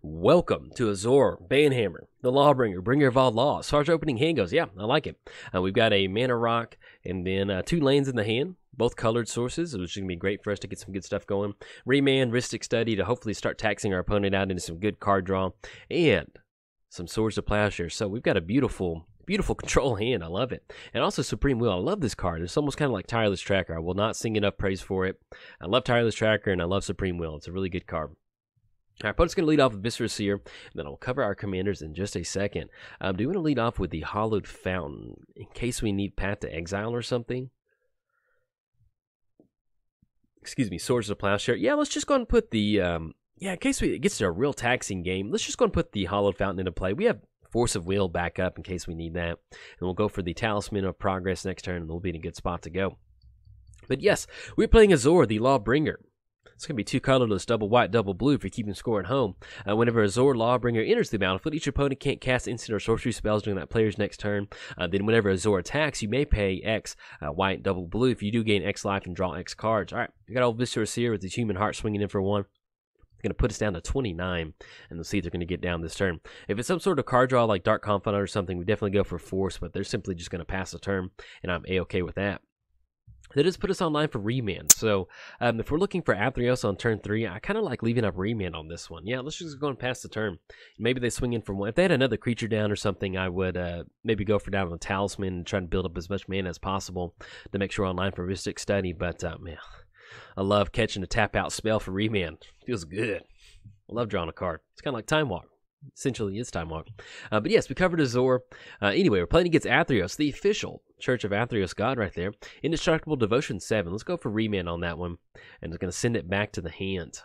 Welcome to Azor, Banhammer, the Lawbringer, bringer of all laws. As far as opening hand goes, yeah, I like it. We've got a mana rock and then 2 lands in the hand, both colored sources, which is going to be great for us to get some good stuff going. Remand, Ristic Study to hopefully start taxing our opponent out into some good card draw, and some Swords of Plowshare. So we've got a beautiful control hand. I love it. And also Supreme Will. I love this card. It's almost kind of like Tireless Tracker. I will not sing enough praise for it. I love Tireless Tracker and I love Supreme Will. It's a really good card. Our opponent's going to lead off with Viscera Seer, and then I'll cover our commanders in just a second. Do you want to lead off with the Hollowed Fountain in case we need Path to Exile or something? Excuse me, Swords of Plowshare. Yeah, let's just go and put the, in case it gets to a real taxing game, let's just go and put the Hollowed Fountain into play. We have Force of Will back up in case we need that. And we'll go for the Talisman of Progress next turn, and we'll be in a good spot to go. But yes, we're playing Azor, the Lawbringer. It's going to be 2 colorless, double white, double blue if you're keeping score at home. Whenever Azor Lawbringer enters the battlefield, each opponent can't cast instant or sorcery spells during that player's next turn. Then whenever Azor attacks, you may pay X white, double blue. If you do gain X life and draw X cards. All right, we got old Viscera Seer with the Human Heart swinging in for 1. It's going to put us down to 29, and we'll see if they're going to get down this turn. If it's some sort of card draw like Dark Confidant or something, we definitely go for Force, but they're simply just going to pass the turn, and I'm A-okay with that. That does put us online for Remand. So if we're looking for Athreos on turn 3, I kind of like leaving up Remand on this one. Yeah, let's just go and pass the turn. Maybe they swing in for 1. If they had another creature down or something, I would maybe go for down on the Talisman and try to build up as much mana as possible to make sure we're online for Ristic Study. But, man, I love catching a tap-out spell for Remand. Feels good. I love drawing a card. It's kind of like Time Walk. Essentially, it's Time Walk. But yes, we covered Azor. Anyway, we're playing against Athreos, the official Church of Athreos God right there. Indestructible Devotion 7. Let's go for Remand on that one. And it's going to send it back to the hand.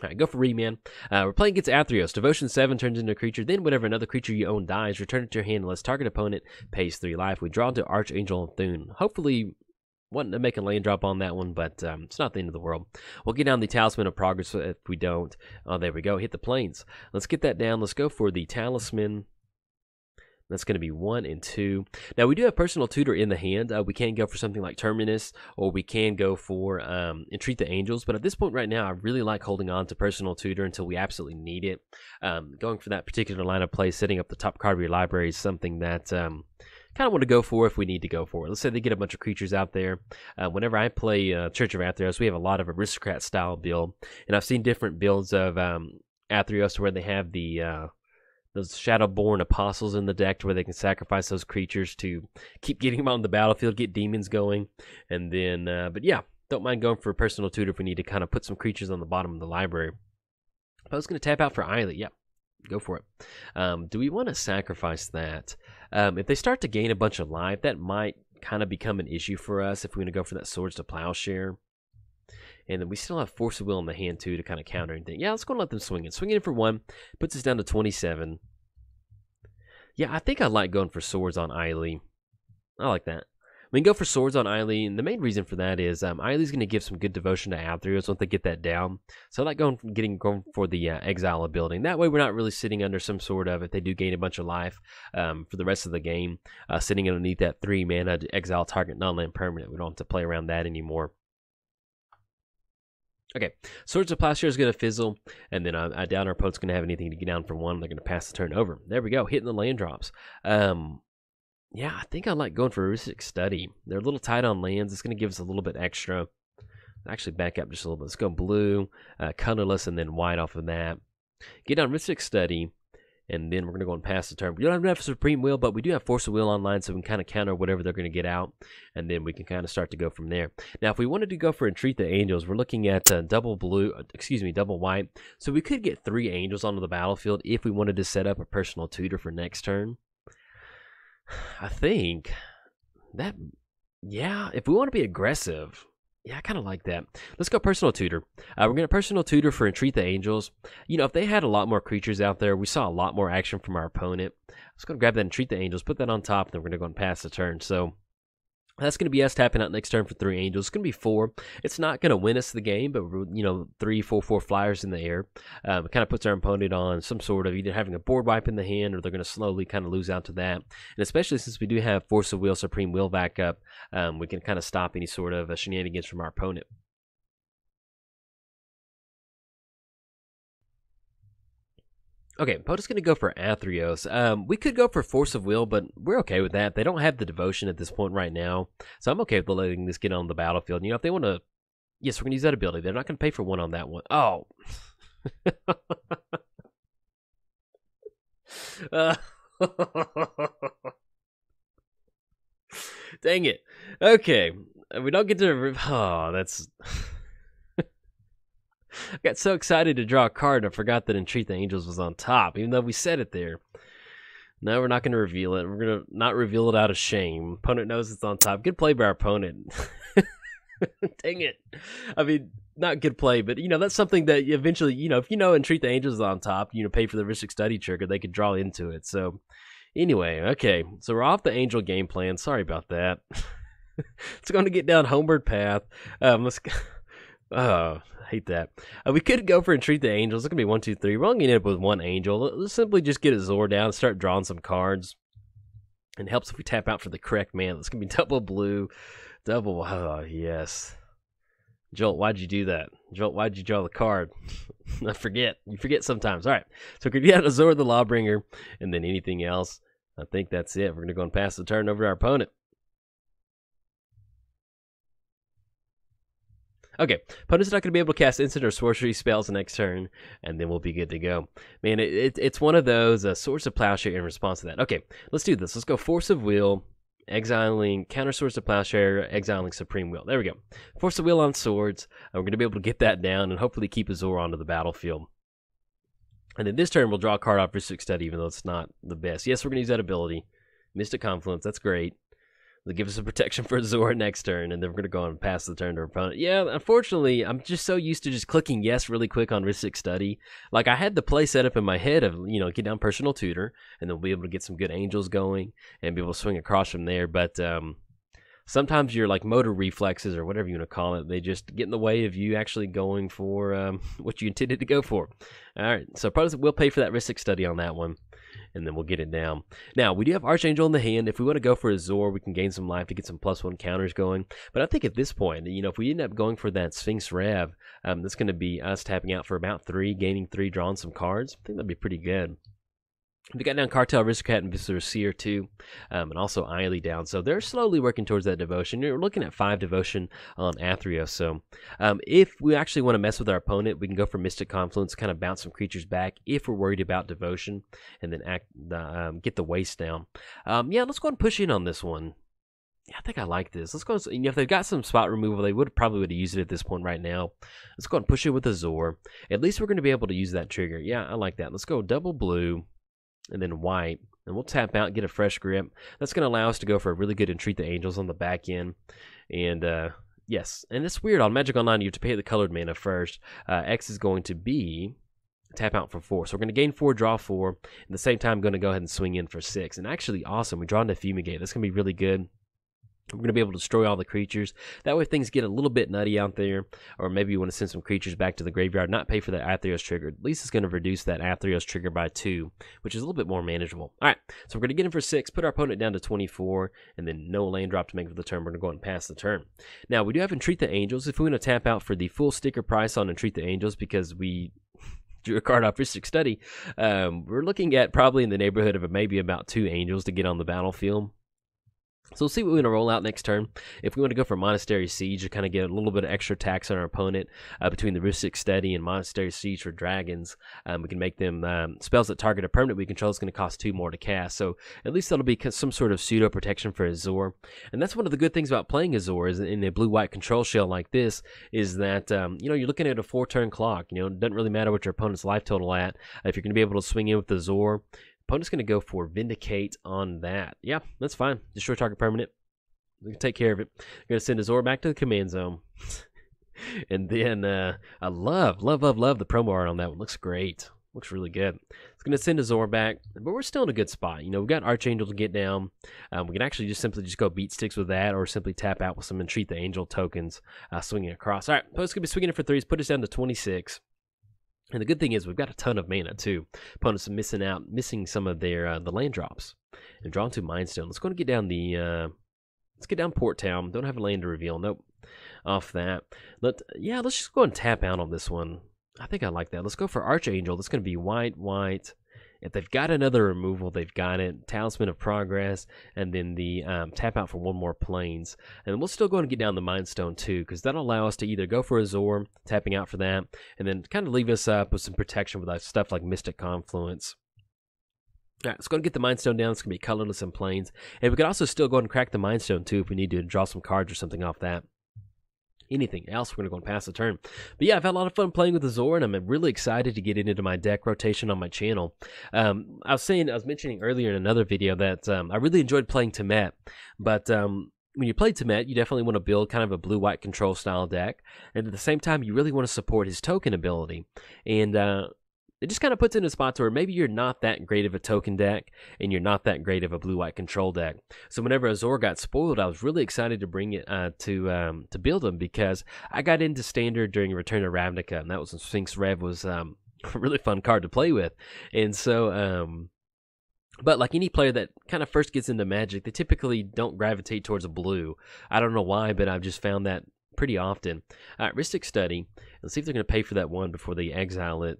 All right, go for Remand. We're playing against Athreos. Devotion 7 turns into a creature. Then whenever another creature you own dies, return it to your hand unless target opponent pays 3 life. We draw into Archangel of Thune. Hopefully, wanting to make a land drop on that one, but it's not the end of the world. We'll get down the Talisman of Progress if we don't. Oh, there we go. Hit the plains. Let's get that down. Let's go for the Talisman. That's going to be 1 and 2. Now, we do have Personal Tutor in the hand. We can go for something like Terminus, or we can go for Entreat the Angels. But at this point right now, I really like holding on to Personal Tutor until we absolutely need it. Going for that particular line of play, setting up the top card of your library is something that kind of want to go for if we need to go for it. Let's say they get a bunch of creatures out there. Whenever I play Church of Athreos, we have a lot of aristocrat style build, and I've seen different builds of Athreos where they have the those Shadowborn Apostles in the deck to where they can sacrifice those creatures to keep getting them on the battlefield, get demons going, and then but yeah, don't mind going for a Personal Tutor if we need to kind of put some creatures on the bottom of the library. I was going to tap out for Eiley. Yeah, go for it. Do we want to sacrifice that? If they start to gain a bunch of life, that might kind of become an issue for us if we want to go for that Swords to Plowshare. And then we still have Force of Will in the hand, too, to kind of counter anything. Yeah, let's go and let them swing in. Swinging in for 1 puts us down to 27. Yeah, I think I like going for Swords on Eiley. I like that. We can go for Swords on Eiley, and the main reason for that is Eiley's going to give some good devotion to Athreos once they get that down. So I like going for the Exile ability. That way we're not really sitting under some sort of, if they do gain a bunch of life for the rest of the game, sitting underneath that 3 mana Exile target non-land permanent. We don't have to play around that anymore. Okay, Swords of Plowshare is going to fizzle, and then I doubt our opponent's going to have anything to get down for 1. They're going to pass the turn over. There we go, hitting the land drops. Yeah, I think I like going for Ristic Study. They're a little tight on lands. It's going to give us a little bit extra. Actually, back up just a little bit. Let's go blue, colorless, and then white off of that. Get on Ristic Study, and then we're going to go and pass the turn. We don't have Supreme Will, but we do have Force of Will online, so we can kind of counter whatever they're going to get out, and then we can kind of start to go from there. Now, if we wanted to go for Entreat the Angels, we're looking at double white. So we could get 3 angels onto the battlefield if we wanted to set up a Personal Tutor for next turn. I think that, yeah, if we want to be aggressive, yeah, I kind of like that. Let's go Personal Tutor. We're going to Personal Tutor for Entreat the Angels. You know, if they had a lot more creatures out there, we saw a lot more action from our opponent. Let's go grab that Entreat the Angels, put that on top, and then we're going to go and pass the turn. So that's going to be us tapping out next turn for 3 angels. It's going to be 4. It's not going to win us the game, but, you know, 3, 4 flyers in the air. It kind of puts our opponent on some sort of either having a board wipe in the hand, or they're going to slowly kind of lose out to that. And especially since we do have Force of Will, Supreme Will back up, we can kind of stop any sort of shenanigans from our opponent. Okay, opponent's going to go for Athreos. We could go for Force of Will, but we're okay with that. They don't have the devotion at this point right now, so I'm okay with letting this get on the battlefield. You know, if they want to, yes, we're going to use that ability. They're not going to pay for one on that one. Oh. Dang it. Okay. We don't get to... Oh, that's... I got so excited to draw a card, I forgot that Entreat the Angels was on top, even though we said it there. No, we're not going to reveal it. We're going to not reveal it out of shame. Opponent knows it's on top. Good play by our opponent. Dang it. I mean, not good play, but, you know, that's something that eventually, you know, if you know Entreat the Angels is on top, you know, pay for the Ristic Study trigger, they could draw into it. So, anyway, okay. So, we're off the Angel game plan. Sorry about that. It's going to get down Homeward Path. Let's go. Oh, I hate that. We could go for Entreat the Angels. It's going to be 1, 2, 3. We're only going to end up with one Angel. Let's simply just get Azor down and start drawing some cards. And it helps if we tap out for the correct mana. It's going to be double blue. Double. Oh, yes. Jolt, why'd you do that? Jolt, why'd you draw the card? I forget. You forget sometimes. All right. So we're going to get Azor the Lawbringer. And then anything else. I think that's it. We're going to go and pass the turn over to our opponent. Okay, opponent's not going to be able to cast instant or sorcery spells next turn, and then we'll be good to go. Man, it's one of those Swords of Plowshare in response to that. Okay, let's do this. Let's go Force of Will, exiling counter Swords of Plowshare, exiling Supreme Will. There we go. Force of Will on Swords. We're going to be able to get that down and hopefully keep Azor onto the battlefield. And then this turn, we'll draw a card off Ristic Study, even though it's not the best. Yes, we're going to use that ability. Mystic Confluence, that's great. They'll give us a protection for Azor next turn, and then we're going to go on and pass the turn to our opponent. Yeah, unfortunately, I'm just so used to just clicking yes really quick on Ristic Study. Like, I had the play set up in my head of, you know, get down Personal Tutor, and then we'll be able to get some good Angels going, and be able to swing across from there, but sometimes your, like, motor reflexes, or whatever you want to call it, they just get in the way of you actually going for what you intended to go for. Alright, so probably we'll pay for that Ristic Study on that one. And then we'll get it down. Now, we do have Archangel in the hand. If we want to go for Azor, we can gain some life to get some +1 counters going. But I think at this point, you know, if we end up going for that Sphinx Rev, that's going to be us tapping out for about 3, gaining 3, drawing some cards. I think that'd be pretty good. We got down Cartel, Aristocrat, and Visceral Seer too, and also Eiley down. So they're slowly working towards that devotion. We're looking at 5 devotion on Athreos. So if we actually want to mess with our opponent, we can go for Mystic Confluence, kind of bounce some creatures back if we're worried about devotion, and then get the waste down. Yeah, let's go and push in on this one. Yeah, I think I like this. Let's go. You know, if they've got some spot removal, they probably would have used it at this point right now. Let's go and push it with Azor. At least we're going to be able to use that trigger. Yeah, I like that. Let's go double blue. And then white, and we'll tap out and get a fresh grip. That's going to allow us to go for a really good Entreat the Angels on the back end. And yes, and it's weird. On Magic Online, you have to pay the colored mana first. X is going to be tap out for 4. So we're going to gain 4, draw 4. At the same time, going to go ahead and swing in for 6. And actually, awesome. We draw into Fumigate. That's going to be really good. We're going to be able to destroy all the creatures. That way things get a little bit nutty out there. Or maybe you want to send some creatures back to the graveyard, not pay for that Athreos trigger. At least it's going to reduce that Athreos trigger by 2, which is a little bit more manageable. Alright, so we're going to get in for 6, put our opponent down to 24, and then no land drop to make for the turn. We're going to go ahead and pass the turn. Now, we do have Entreat the Angels. If we want to tap out for the full sticker price on Entreat the Angels, because we drew a card off Ristic Study, we're looking at probably in the neighborhood of maybe about 2 Angels to get on the battlefield. So we'll see what we want to roll out next turn. If we want to go for Monastery Siege to kind of get a little bit of extra tax on our opponent between the Ristic Study and Monastery Siege for dragons, we can make them spells that target a permanent we control is going to cost 2 more to cast. So at least that'll be some sort of pseudo protection for Azor. And that's one of the good things about playing Azor is in a blue-white control shell like this is that you know, you're looking at a 4-turn clock. You know, it doesn't really matter what your opponent's life total at. If you're going to be able to swing in with Azor, opponent's going to go for Vindicate on that. Yeah, that's fine. Destroy target permanent. We can take care of it. We're going to send Azor back to the command zone. And then I love the promo art on that one. Looks great. Looks really good. It's going to send Azor back, but we're still in a good spot. You know, we've got Archangel to get down. We can actually simply go beat sticks with that or simply tap out with some Entreat the Angel tokens swinging across. All right, opponent's going to be swinging it for 3s. Put us down to 26. And the good thing is we've got a ton of mana too. Opponents are missing some of their the land drops. And drawn to Mindstone. Let's go and get down let's get down Port Town. Don't have a land to reveal. Nope. Off that. Let's just go and tap out on this one. I think I like that. Let's go for Archangel. That's going to be white, white, If they've got another removal, they've got it. Talisman of Progress, and then the tap out for one more Plains. And we'll still go and get down the Mind Stone too, because that'll allow us to either go for Azor, tapping out for that, and then kind of leave us up with some protection with stuff like Mystic Confluence. All right, let's go and get the Mind Stone down. It's going to be colorless and Plains. And we could also still go and crack the Mind Stone too if we need to draw some cards or something off that. Anything else, we're going to go and pass the turn. But yeah, I've had a lot of fun playing with Azor, and I'm really excited to get into my deck rotation on my channel. I was mentioning earlier in another video that I really enjoyed playing Temet, but when you play Temet, you definitely want to build kind of a blue-white control style deck, and at the same time, you really want to support his token ability. And it just kind of puts it in a spot where maybe you're not that great of a token deck and you're not that great of a blue-white control deck. So whenever Azor got spoiled, I was really excited to bring it to build him, because I got into Standard during Return to Ravnica, and that was when Sphinx Rev was a really fun card to play with. And so, but like any player that kind of first gets into Magic, they typically don't gravitate towards a blue. I don't know why, but I've just found that pretty often. All right, Rhystic Study. Let's see if they're going to pay for that one before they exile it.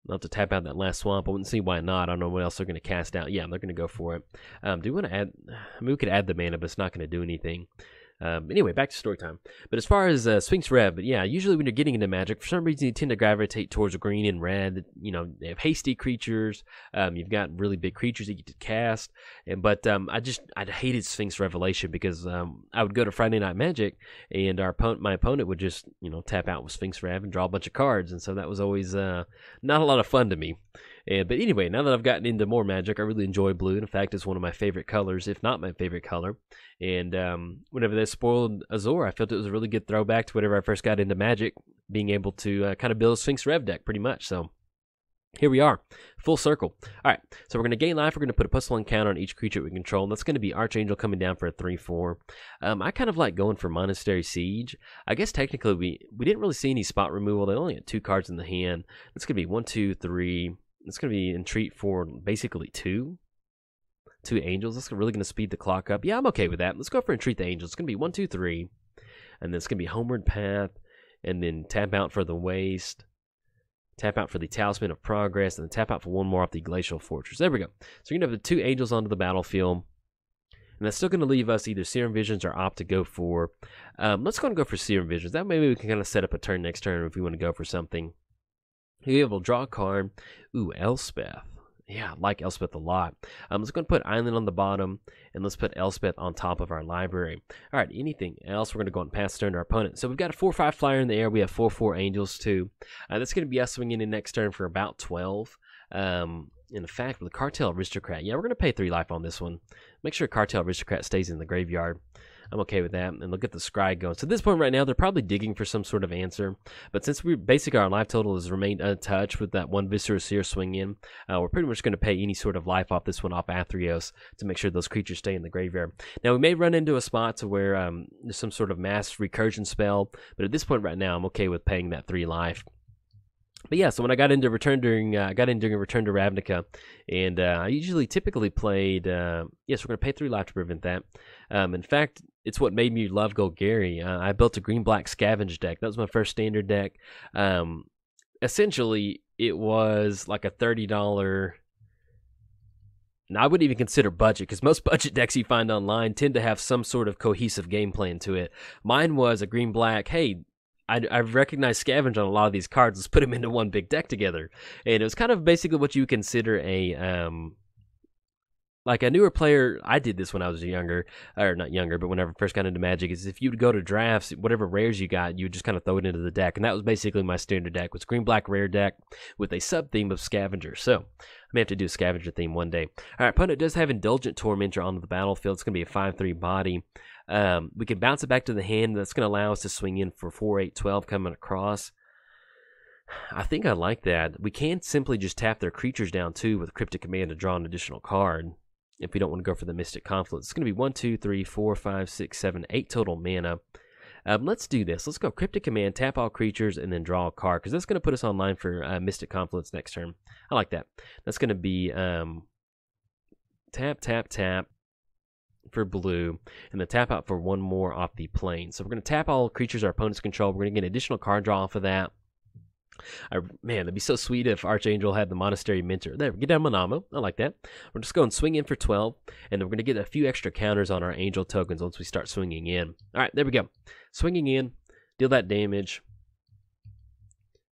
I'll have to tap out that last swamp. I wouldn't see why not. I don't know what else they're going to cast out. Yeah, they're going to go for it. Do we want to add... I mean, we could add the mana, but it's not going to do anything. Anyway, back to story time. But as far as Sphinx Rev, but yeah, usually when you're getting into Magic, for some reason you tend to gravitate towards green and red. You know, they have hasty creatures. You've got really big creatures that you get to cast. But I hated Sphinx Revelation, because I would go to Friday Night Magic, and my opponent would just, you know, tap out with Sphinx Rev and draw a bunch of cards. And so that was always not a lot of fun to me. But anyway, now that I've gotten into more Magic, I really enjoy blue. In fact, it's one of my favorite colors, if not my favorite color. And whenever they spoiled Azor, I felt it was a really good throwback to whenever I first got into Magic, being able to kind of build a Sphinx Rev deck pretty much. So here we are, full circle. All right, so we're going to gain life. We're going to put a +1 counter on each creature we control, and that's going to be Archangel coming down for a 3/4. I kind of like going for Monastery Siege. I guess technically we didn't really see any spot removal. They only had 2 cards in the hand. It's going to be 1, 2, 3. It's going to be Entreat for basically 2 Angels. That's really going to speed the clock up. Yeah, I'm okay with that. Let's go for Entreat the Angels. It's going to be 1, 2, 3. And then it's going to be Homeward Path. And then tap out for the Waste. Tap out for the Talisman of Progress. And then tap out for one more off the Glacial Fortress. There we go. So you're going to have the 2 Angels onto the battlefield. And that's still going to leave us either Serum Visions or opt to go for... let's go and go for Serum Visions. That maybe we can kind of set up a turn next turn if we want to go for something. You'll be able to draw a card. Ooh, Elspeth. Yeah, I like Elspeth a lot. Let's go and put Island on the bottom, and let's put Elspeth on top of our library. All right, anything else? We're going to go and pass turn to our opponent. So we've got a 4/5 flyer in the air. We have 4/4 Angels too. That's going to be us swinging in next turn for about 12. In fact, with the Cartel Aristocrat, yeah, we're going to pay 3 life on this one. Make sure Cartel Aristocrat stays in the graveyard. I'm okay with that. And look at the scry going. So at this point right now, they're probably digging for some sort of answer. But since basically our life total has remained untouched with that one Viscera Seer swing in, we're pretty much going to pay any sort of life off this one off Athreos to make sure those creatures stay in the graveyard. Now, we may run into a spot to where there's some sort of mass recursion spell. But at this point right now, I'm okay with paying that 3 life. But yeah, so when I got into Return during Return to Ravnica, and I typically played. Yes, we're going to pay 3 life to prevent that. In fact, it's what made me love Golgari. I built a green-black Scavenge deck. That was my first Standard deck. Essentially, it was like a $30. Now, I wouldn't even consider budget, because most budget decks you find online tend to have some sort of cohesive game plan to it. Mine was a green-black. Hey, I've recognized Scavenge on a lot of these cards. Let's put them into one big deck together. And it was kind of basically what you consider a like a newer player. I did this when I was younger, or not younger, but whenever I first got into Magic, is if you'd go to drafts, whatever rares you got, you would just kind of throw it into the deck. And that was basically my Standard deck, was green-black rare deck with a sub-theme of Scavenger. So I may have to do a Scavenger theme one day. All right, opponent does have Indulgent Tormentor onto the battlefield. It's going to be a 5/3 body. We can bounce it back to the hand. That's going to allow us to swing in for 4/8/12 coming across. I think I like that. We can simply just tap their creatures down too with Cryptic Command to draw an additional card if we don't want to go for the Mystic Confluence. It's going to be 1, 2, 3, 4, 5, 6, 7, 8 total mana. Let's do this. Let's go Cryptic Command, tap all creatures, and then draw a card, because that's going to put us online for Mystic Confluence next turn. I like that. That's going to be tap, tap, tap for blue, and then tap out for one more off the plane. So we're going to tap all creatures our opponents control. We're going to get an additional card draw off of that. Man, it'd be so sweet if Archangel had the Monastery Mentor. There, get down Manamo. I like that. We're just going to swing in for 12, and then we're going to get a few extra counters on our Angel tokens once we start swinging in. All right, there we go. Swinging in, deal that damage,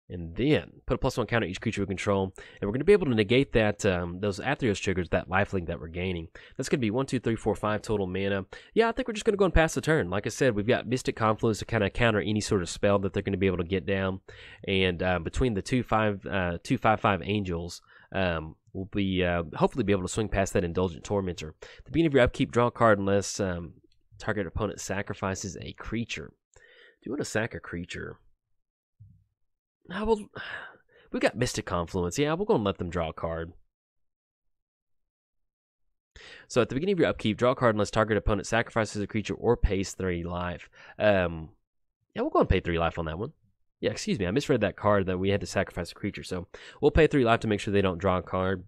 and then put a +1 counter each creature we control, and we're going to be able to negate that those Athreos triggers, that lifelink that we're gaining. That's going to be 1, 2, 3, 4, 5 total mana. Yeah, I think we're just going to go and pass the turn. Like I said, we've got Mystic Confluence to kind of counter any sort of spell that they're going to be able to get down, and between the 2/5/5 Angels, we'll be hopefully be able to swing past that Indulgent Tormentor. At the beginning of your upkeep, draw a card unless target opponent sacrifices a creature. Do you want to sack a creature? Well, we got Mystic Confluence. Yeah, we'll go and let them draw a card. So at the beginning of your upkeep, draw a card unless target opponent sacrifices a creature or pays 3 life. Yeah, we'll go and pay 3 life on that one. Yeah, excuse me, I misread that card that we had to sacrifice a creature. So we'll pay 3 life to make sure they don't draw a card.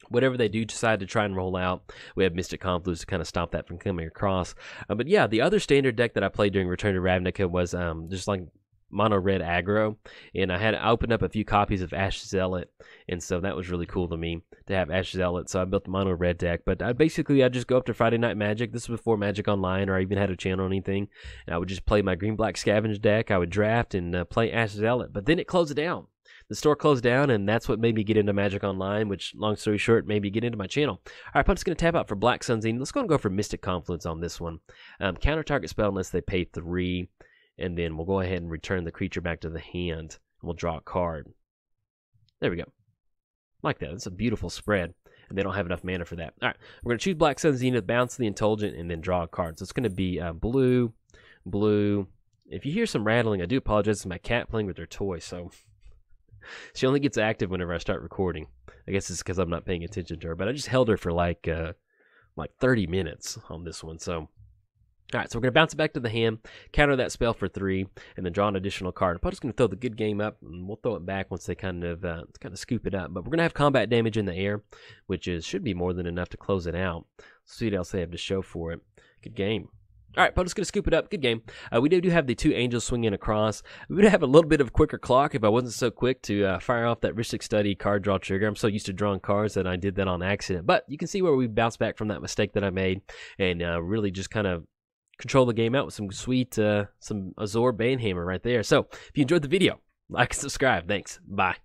Whatever they do decide to try and roll out, we have Mystic Confluence to kind of stop that from coming across. But yeah, the other standard deck that I played during Return to Ravnica was just like mono red aggro, and I opened up a few copies of Ash Zealot, and so that was really cool to me to have Ash Zealot. So I built the mono red deck, but I just go up to Friday Night Magic. This was before Magic Online, or I even had a channel or anything, and I would just play my green black scavenge deck. I would draft and play Ash Zealot, but then it closed down. The store closed down, and that's what made me get into Magic Online, which, long story short, made me get into my channel. All right, I'm just going to tap out for Black Sun Zine. Let's go and go for Mystic Confluence on this one. Counter target spell unless they pay 3. And then we'll go ahead and return the creature back to the hand. And we'll draw a card. There we go. Like that. It's a beautiful spread. And they don't have enough mana for that. All right. We're going to choose Black Sun Zenith, bounce the Indulgent, and then draw a card. So it's going to be blue, blue. If you hear some rattling, I do apologize. It's my cat playing with her toy. So she only gets active whenever I start recording. I guess it's because I'm not paying attention to her. But I just held her for like 30 minutes on this one. So all right, so we're going to bounce it back to the hand, counter that spell for 3, and then draw an additional card. Opponent's going to throw the good game up, and we'll throw it back once they kind of scoop it up. But we're going to have combat damage in the air, which should be more than enough to close it out. Let's see what else they have to show for it. Good game. All right, opponent's going to scoop it up. Good game. We do have the 2 Angels swinging across. We would have a little bit of a quicker clock if I wasn't so quick to fire off that Rhystic Study card draw trigger. I'm so used to drawing cards that I did that on accident. But you can see where we bounced back from that mistake that I made, and really just kind of control the game out with some sweet, some Azor Banehammer right there. So if you enjoyed the video, like and subscribe. Thanks. Bye.